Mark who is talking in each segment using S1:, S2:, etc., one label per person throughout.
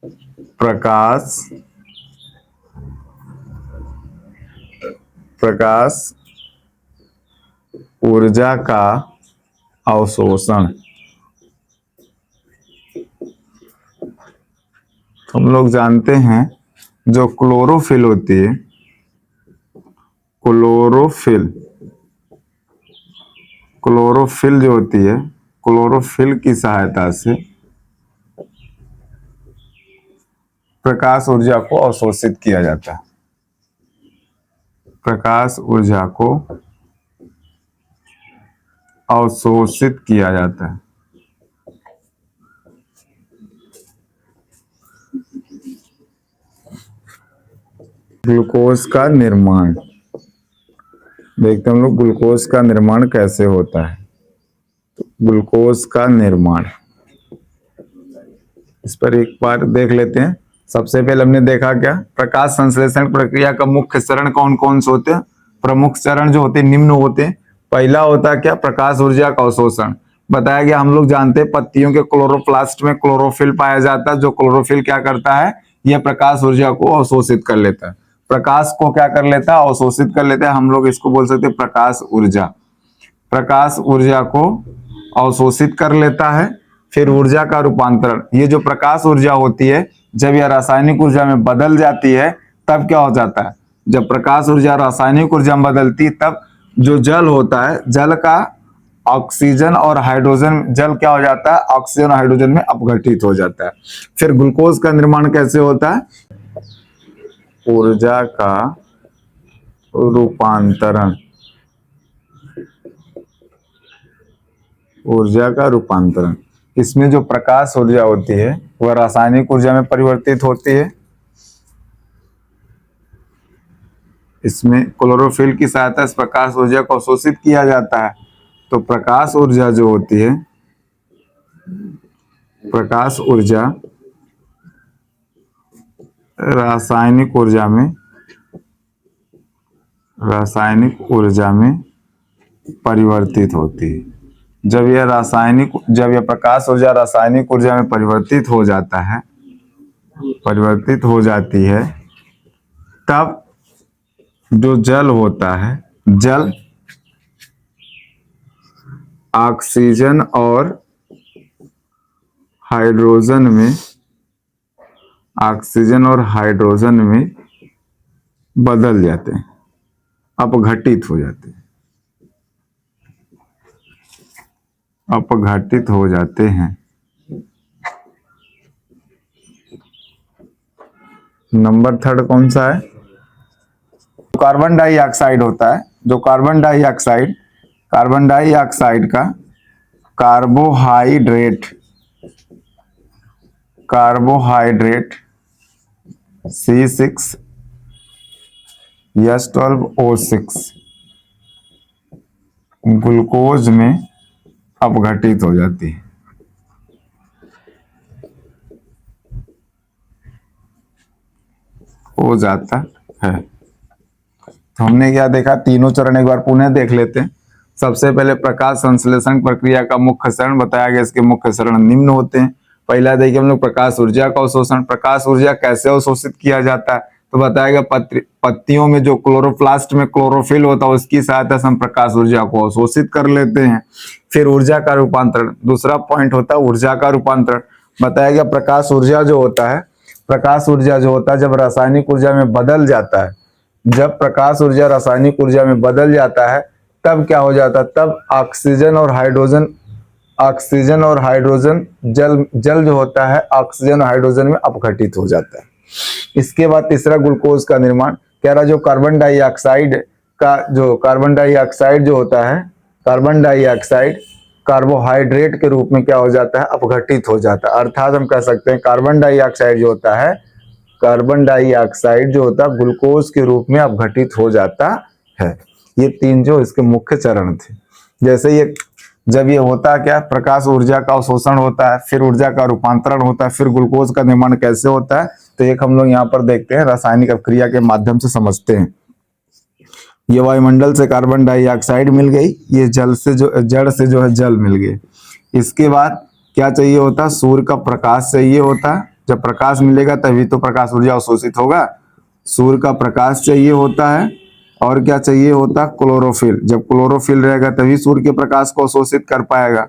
S1: प्रकाश प्रकाश ऊर्जा का अवशोषण। हम लोग जानते हैं जो क्लोरोफिल होती है, क्लोरोफिल जो होती है, क्लोरोफिल की सहायता से प्रकाश ऊर्जा को अवशोषित किया जाता है। प्रकाश ऊर्जा को अवशोषित किया जाता है। ग्लूकोज का निर्माण, देखते हैं हम लोग ग्लूकोज का निर्माण कैसे होता है। तो ग्लूकोज का निर्माण, इस पर एक बार देख लेते हैं। सबसे पहले हमने देखा क्या, प्रकाश संश्लेषण प्रक्रिया का मुख्य चरण कौन कौन से होते हैं। प्रमुख चरण जो होते हैं निम्न होते हैं। पहला होता है क्या, प्रकाश ऊर्जा का अवशोषण। बताया गया, हम लोग जानते हैं पत्तियों के क्लोरोप्लास्ट में क्लोरोफिल पाया जाता है। जो क्लोरोफिल क्या करता है, यह प्रकाश ऊर्जा को अवशोषित कर लेता है। प्रकाश को क्या कर लेता है, अवशोषित कर लेता है। हम लोग इसको बोल सकते हैं प्रकाश ऊर्जा। प्रकाश ऊर्जा को अवशोषित कर लेता है। फिर ऊर्जा का रूपांतरण, ये जो प्रकाश ऊर्जा होती है जब यह रासायनिक ऊर्जा में बदल जाती है तब क्या हो जाता है, जब प्रकाश ऊर्जा रासायनिक ऊर्जा में बदलती है तब जो जल होता है, जल का ऑक्सीजन और हाइड्रोजन, जल क्या हो जाता है, ऑक्सीजन और हाइड्रोजन में अपघटित हो जाता है। फिर ग्लूकोज का निर्माण कैसे होता है, ऊर्जा का रूपांतरण, ऊर्जा का रूपांतरण। इसमें जो प्रकाश ऊर्जा होती है वह रासायनिक ऊर्जा में परिवर्तित होती है। इसमें क्लोरोफिल की सहायता से प्रकाश ऊर्जा को अवशोषित किया जाता है। तो प्रकाश ऊर्जा जो होती है, प्रकाश ऊर्जा रासायनिक ऊर्जा में परिवर्तित होती है। जब यह प्रकाश ऊर्जा रासायनिक ऊर्जा में परिवर्तित हो जाती है तब जो जल होता है, जल ऑक्सीजन और हाइड्रोजन में बदल जाते हैं, अपघटित हो जाते हैं। नंबर 3 कौन सा है, कार्बन डाइऑक्साइड होता है। जो कार्बन डाइऑक्साइड का कार्बोहाइड्रेट C6H12O6 ग्लूकोज में अपघटित हो जाती है। हो जाता है। तो हमने क्या देखा, तीनों चरण एक बार पुनः देख लेते हैं। सबसे पहले प्रकाश संश्लेषण प्रक्रिया का मुख्य चरण बताया गया। इसके मुख्य चरण निम्न होते हैं। पहला देखिए हम लोग प्रकाश ऊर्जा का अवशोषण। प्रकाश ऊर्जा कैसे अवशोषित किया जाता है, तो बताया गया पत्तियों में जो क्लोरोप्लास्ट में क्लोरोफिल होता है उसकी सहायता से हम प्रकाश ऊर्जा को अवशोषित कर लेते हैं। फिर ऊर्जा का रूपांतरण, दूसरा पॉइंट होता है ऊर्जा का रूपांतरण। बताया गया प्रकाश ऊर्जा जो होता है जब रासायनिक ऊर्जा में बदल जाता है, जब प्रकाश ऊर्जा रासायनिक ऊर्जा में बदल जाता है तब क्या हो जाता है, तब ऑक्सीजन और हाइड्रोजन जल जो होता है ऑक्सीजन और हाइड्रोजन में अपघटित हो जाता है। इसके बाद तीसरा ग्लूकोज का निर्माण। कह रहा जो कार्बन डाइऑक्साइड जो होता है, कार्बन डाइऑक्साइड कार्बोहाइड्रेट के रूप में क्या हो जाता है, अपघटित हो जाता है। अर्थात हम कह सकते हैं कार्बन डाइऑक्साइड जो होता है ग्लूकोज के रूप में अपघटित हो जाता है। ये तीन जो इसके मुख्य चरण थे। जैसे जब ये होता क्या, प्रकाश ऊर्जा का अवशोषण होता है, फिर ऊर्जा का रूपांतरण होता है, फिर ग्लूकोज का निर्माण कैसे होता है, तो एक हम लोग यहाँ पर देखते हैं, रासायनिक अभिक्रिया के माध्यम से समझते हैं। ये वायुमंडल से कार्बन डाइऑक्साइड मिल गई, ये जड़ से जो है जल मिल गए। इसके बाद क्या चाहिए होता है, सूर्य का प्रकाश चाहिए होता है। जब प्रकाश मिलेगा तभी तो प्रकाश ऊर्जा अवशोषित होगा। सूर्य का प्रकाश चाहिए होता है और क्या चाहिए होता है, क्लोरोफिल। जब क्लोरोफिल रहेगा तभी सूर्य के प्रकाश को अवशोषित कर पाएगा,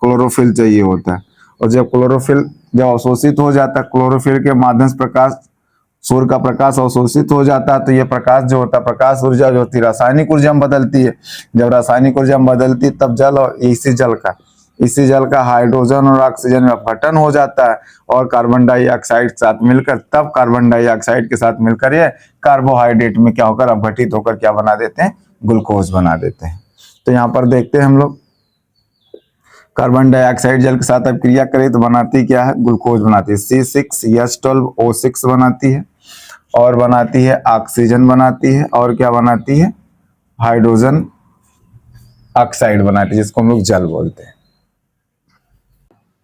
S1: क्लोरोफिल चाहिए होता है। और जब क्लोरोफिल जब अवशोषित हो जाता है, क्लोरोफिल के माध्यम से प्रकाश, सूर्य का प्रकाश अवशोषित हो जाता है, तो ये प्रकाश जो होता है, प्रकाश ऊर्जा जो होती है रासायनिक ऊर्जा में बदलती है। जब रासायनिक ऊर्जा में बदलती है तब जल और इसी जल का हाइड्रोजन और ऑक्सीजन में अपघटन हो जाता है और कार्बन डाइऑक्साइड के साथ मिलकर, तब कार्बन डाइऑक्साइड के साथ मिलकर ये कार्बोहाइड्रेट में क्या होकर अपघटित होकर क्या बना देते हैं, ग्लूकोज बना देते हैं। तो यहाँ पर देखते हैं हम लोग, कार्बन डाइऑक्साइड जल के साथ अब क्रिया करे तो बनाती क्या है, ग्लूकोज बनाती है, C6H12O6 बनाती है और बनाती है ऑक्सीजन बनाती है और क्या बनाती है, हाइड्रोजन ऑक्साइड बनाती है, जिसको हम लोग जल बोलते हैं।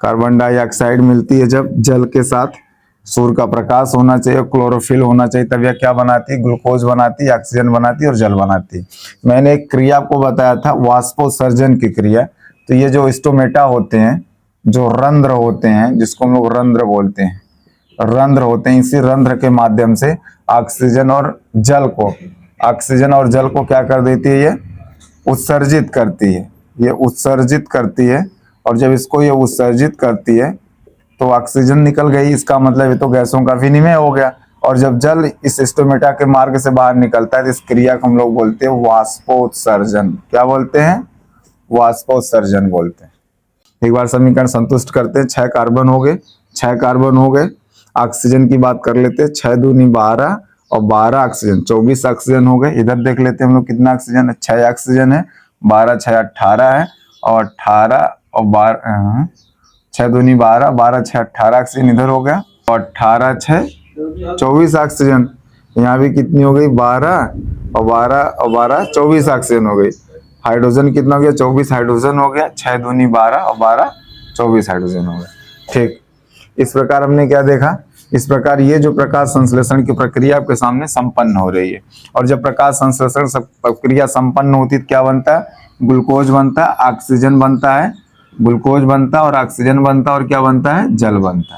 S1: कार्बन डाइऑक्साइड मिलती है जब जल के साथ, सूर्य का प्रकाश होना चाहिए, क्लोरोफिल होना चाहिए, तब यह क्या बनाती है, ग्लूकोज बनाती है, ऑक्सीजन बनाती है और जल बनाती है। मैंने एक क्रिया आपको बताया था, वाष्पोत्सर्जन की क्रिया। तो ये जो स्टोमेटा होते हैं, जो रंध्र होते हैं, जिसको हम लोग रंध्र बोलते हैं, रंध्र होते हैं, इसी रंध्र के माध्यम से ऑक्सीजन और जल को क्या कर देती है, ये उत्सर्जित करती है, ये उत्सर्जित करती है। और जब इसको ये उत्सर्जित करती है तो ऑक्सीजन निकल गई, इसका मतलब ये तो गैसों का विनिमय हो गया। और जब जल इस स्टोमेटा के मार्ग से बाहर निकलता है तो इस क्रिया को हम लोग बोलते हैं वाष्पोत्सर्जन। क्या बोलते हैं, वाष्पोत्सर्जन बोलते हैं। एक बार समीकरण संतुष्ट करते हैं, 6 कार्बन हो गए, ऑक्सीजन की बात कर लेते हैं, 6 दूनी 12 और 12 ऑक्सीजन, 24 ऑक्सीजन हो गए। इधर देख लेते हैं हम लोग कितना ऑक्सीजन है, 6 ऑक्सीजन है, 12 6 18 है और 18 और 12 6 दूनी 12, 12 6 18 ऑक्सीजन इधर हो गया और 18 6 24 ऑक्सीजन। यहाँ भी कितनी हो गई, 12 और 12 और 12 24 ऑक्सीजन हो गई। हाइड्रोजन कितना हो गया, 24 हाइड्रोजन हो गया, 6 दूनी 12 और 12 24 हाइड्रोजन हो गया। ठीक, इस प्रकार हमने क्या देखा, इस प्रकार ये जो प्रकाश संश्लेषण की प्रक्रिया आपके सामने संपन्न हो रही है। और जब प्रकाश संश्लेषण प्रक्रिया संपन्न होती है क्या बनता है, ग्लूकोज बनता है, ऑक्सीजन बनता है, ग्लूकोज बनता है और ऑक्सीजन बनता है और क्या बनता है, जल बनता है।